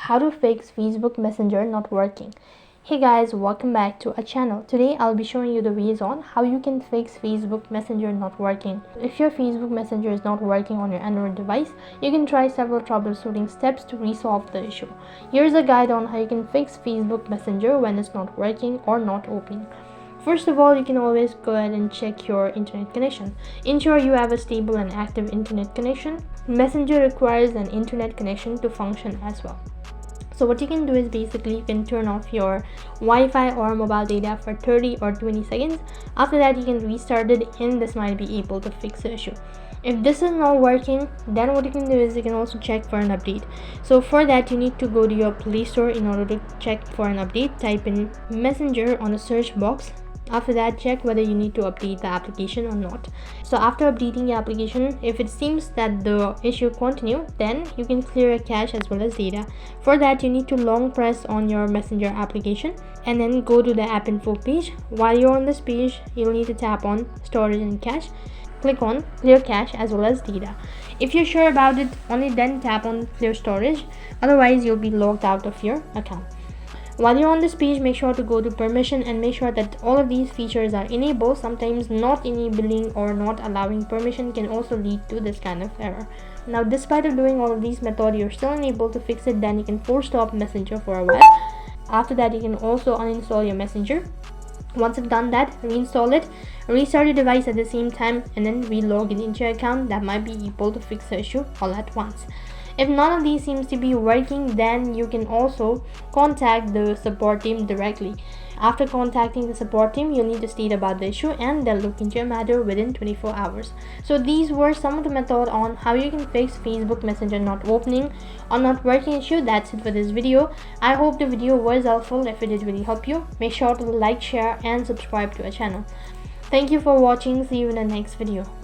how to fix Facebook Messenger not working. Hey guys, welcome back to our channel. Today I'll be showing you the ways on how you can fix Facebook Messenger not working. If your Facebook Messenger is not working on your Android device, you can try several troubleshooting steps to resolve the issue. Here's a guide on how you can fix Facebook Messenger when it's not working or not opening. First of all, you can always go ahead and check your internet connection. Ensure you have a stable and active internet connection. Messenger requires an internet connection to function as well. So what you can do is basically you can turn off your Wi-Fi or mobile data for 30 or 20 seconds. After that, you can restart it and this might be able to fix the issue. If this is not working, then what you can do is you can also check for an update. So for that, you need to go to your Play Store in order to check for an update. Type in Messenger on the search box. After that, check whether you need to update the application or not. So after updating the application, if it seems that the issue continue, then you can clear your cache as well as data. For that, you need to long press on your Messenger application and then go to the app info page. While you're on this page, you'll need to tap on storage and cache. Click on clear cache as well as data. If you're sure about it, only then tap on clear storage. Otherwise, you'll be logged out of your account. While you're on this page, make sure to go to permission and make sure that all of these features are enabled. Sometimes not enabling or not allowing permission can also lead to this kind of error. Now, despite of doing all of these methods, you're still unable to fix it, then you can force stop Messenger for a while. After that, you can also uninstall your Messenger. Once you've done that, reinstall it, restart your device at the same time, and then re-log in into your account. That might be able to fix the issue all at once. If none of these seems to be working, then you can also contact the support team directly. After contacting the support team, you'll need to state about the issue and they'll look into your matter within 24 hours. So these were some of the methods on how you can fix Facebook Messenger not opening or not working issue. That's it for this video. I hope the video was helpful. If it did really help you, make sure to like, share and subscribe to our channel. Thank you for watching. See you in the next video.